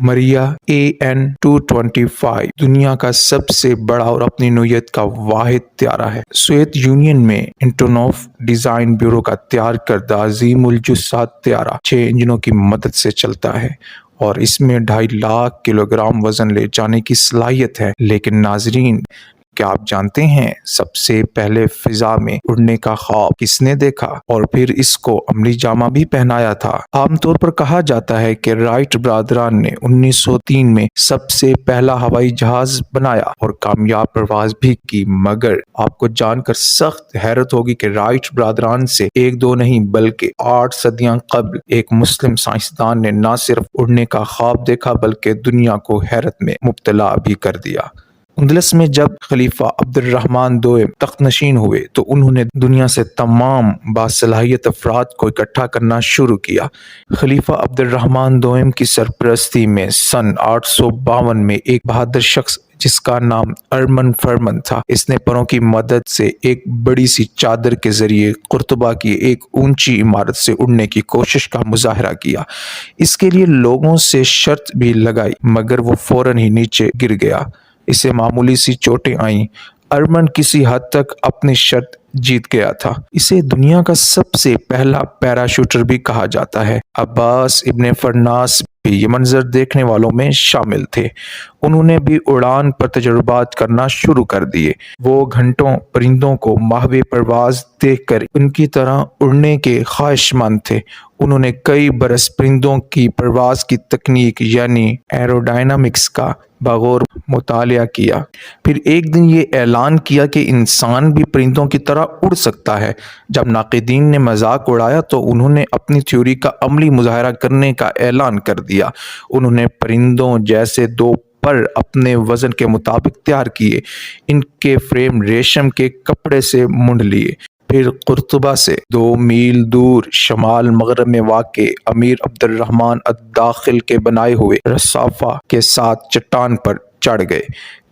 مریہ AN-225 دنیا کا سب سے بڑا اور اپنی نوعیت کا واحد طیارہ ہے۔ سوویت یونین میں انٹونوف ڈیزائن بیورو کا تیار کردہ عظیم الجثہ طیارہ 6 انجنوں کی مدد سے چلتا ہے اور اس میں 2.5 لاکھ کلوگرام وزن لے جانے کی صلاحیت ہے۔ لیکن ناظرین، کیا آپ جانتے ہیں سب سے پہلے فضا میں اڑنے کا خواب کس نے دیکھا اور پھر اس کو عملی جامہ بھی پہنایا تھا؟ عام طور پر کہا جاتا ہے کہ رائٹ برادران نے 1903 میں سب سے پہلا ہوائی جہاز بنایا اور کامیاب پرواز بھی کی، مگر آپ کو جان کر سخت حیرت ہوگی کہ رائٹ برادران سے 1-2 نہیں بلکہ 8 صدیاں قبل ایک مسلم سائنسدان نے نہ صرف اڑنے کا خواب دیکھا بلکہ دنیا کو حیرت میں مبتلا بھی کر دیا۔ اندلس میں جب خلیفہ عبد الرحمن دوئم تخت نشین ہوئے تو انہوں نے دنیا سے تمام باصلاحیت افراد کو اکٹھا کرنا شروع کیا۔ خلیفہ عبد الرحمن دوئم کی سرپرستی میں سن 852 میں ایک بہادر شخص جس کا نام ارمن فرمن تھا، اس نے پروں کی مدد سے ایک بڑی سی چادر کے ذریعے قرطبہ کی ایک اونچی عمارت سے اڑنے کی کوشش کا مظاہرہ کیا۔ اس کے لیے لوگوں سے شرط بھی لگائی مگر وہ فوراً ہی نیچے گر گیا۔ اسے معمولی سی چوٹیں آئیں۔ ارمن کسی حد تک اپنی شرط جیت گیا تھا۔ اسے دنیا کا سب سے پہلا پیراشوٹر بھی کہا جاتا ہے۔ عباس ابن فرناس بھی یہ منظر دیکھنے والوں میں شامل تھے۔ انہوں نے بھی اڑان پر تجربات کرنا شروع کر دیے۔ وہ گھنٹوں پرندوں کو ماہوے پرواز دیکھ کر ان کی طرح اڑنے کے خواہشمند تھے۔ انہوں نے کئی برس پرندوں کی پرواز کی تکنیک یعنی ایروڈائنامکس کا بغور مطالعہ کیا۔ پھر ایک دن یہ اعلان کیا کہ انسان بھی پرندوں کی طرح اڑ سکتا ہے۔ جب ناقدین نے مذاق اڑایا تو انہوں نے اپنی تھیوری کا عملی مظاہرہ کرنے کا اعلان کر دیا۔ انہوں نے پرندوں جیسے 2 پر اپنے وزن کے مطابق تیار کیے، ان کے فریم ریشم کے کپڑے سے مونڈ لیے، پھر قرطبہ سے 2 میل دور شمال مغرب میں واقع امیر عبد الرحمن الداخل کے بنائے ہوئے رصافہ کے ساتھ چٹان پر چڑھ گئے۔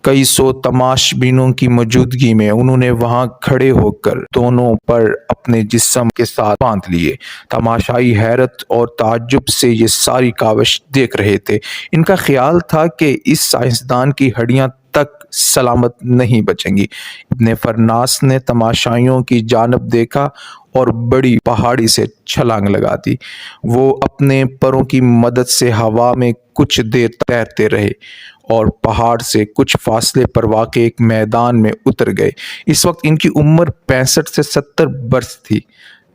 کئی سو تماش بینوں کی موجودگی میں انہوں نے وہاں کھڑے ہو کر دونوں پر اپنے جسم کے ساتھ باندھ لیے۔ تماشائی حیرت اور تعجب سے یہ ساری کاوش دیکھ رہے تھے۔ ان کا خیال تھا کہ اس سائنسدان کی ہڈیاں تک سلامت نہیں بچیں گی۔ ابن فرناس نے تماشائیوں کی جانب دیکھا اور بڑی پہاڑی سے چھلانگ لگا دی۔ وہ اپنے پروں کی مدد سے ہوا میں کچھ دیر تیرتے رہے اور پہاڑ سے کچھ فاصلے پر واقع ایک میدان میں اتر گئے۔ اس وقت ان کی عمر 65 سے 70 برس تھی۔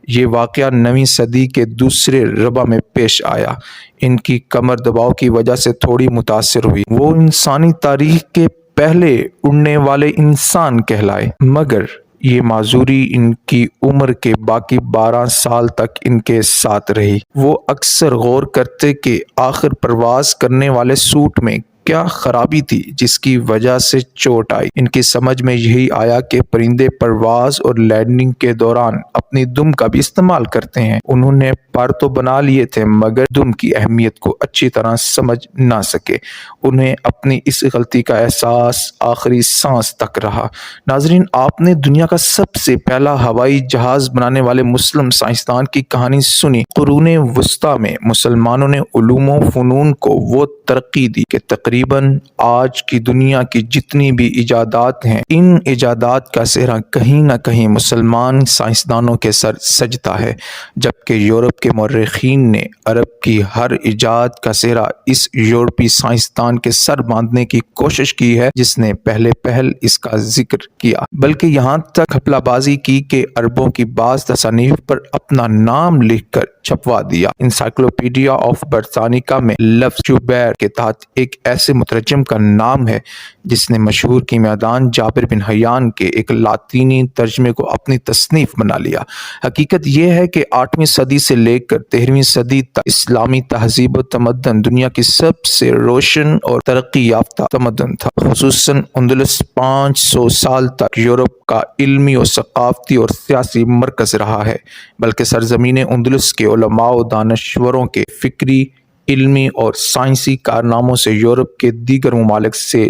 یہ واقعہ 9ویں صدی کے دوسرے ربع میں پیش آیا۔ ان کی کمر دباؤ کی وجہ سے تھوڑی متاثر ہوئی۔ وہ انسانی تاریخ کے پہلے اڑنے والے انسان کہلائے، مگر یہ معذوری ان کی عمر کے باقی 12 سال تک ان کے ساتھ رہی۔ وہ اکثر غور کرتے کہ آخر پرواز کرنے والے سوٹ میں کیا خرابی تھی جس کی وجہ سے چوٹ آئی۔ ان کی سمجھ میں یہی آیا کہ پرندے پرواز اور لینڈنگ کے دوران اپنی دم کا بھی استعمال کرتے ہیں۔ انہوں نے پر تو بنا لیے تھے مگر دم کی اہمیت کو اچھی طرح سمجھ نہ سکے۔ انہیں اپنی اس غلطی کا احساس آخری سانس تک رہا۔ ناظرین، آپ نے دنیا کا سب سے پہلا ہوائی جہاز بنانے والے مسلم سائنسدان کی کہانی سنی۔ قرون وسطیٰ میں مسلمانوں نے علوم و فنون کو وہ ترقی دی کہ تقریباً آج کی دنیا کی جتنی بھی ایجادات ہیں، ان ایجادات کا سہرا کہیں نہ کہیں مسلمان سائنسدانوں کے سر سجتا ہے، جبکہ یورپ کے مورخین نے عرب کی ہر ایجاد کا سہرا اس یورپی سائنسدان کے سر باندھنے کی کوشش کی ہے جس نے پہل اس کا ذکر کیا، بلکہ یہاں تک گھپلہ بازی کی کہ عربوں کی بعض تصانیف پر اپنا نام لکھ کر چھپوا دیا۔ انسائکلوپیڈیا آف برٹانیکا میں لفظ جوبیر کے تحت ایک ایسے مترجم کا نام ہے جس نے مشہور کیمیاءدان جابر بن حیان کے ایک لاطینی ترجمے کو اپنی تصنیف بنا لیا۔ حقیقت یہ ہے کہ 8ویں صدی سے لے کر 13ویں صدی تک اسلامی تہذیب و تمدن دنیا کی سب سے روشن اور ترقی یافتہ تمدن تھا۔ خصوصاً اندلس 500 سال تک یورپ کا علمی و ثقافتی اور سیاسی مرکز رہا ہے، بلکہ سرزمین اندلس کے علماء و دانشوروں کے فکری، علمی اور سائنسی کارناموں سے یورپ کے دیگر ممالک سے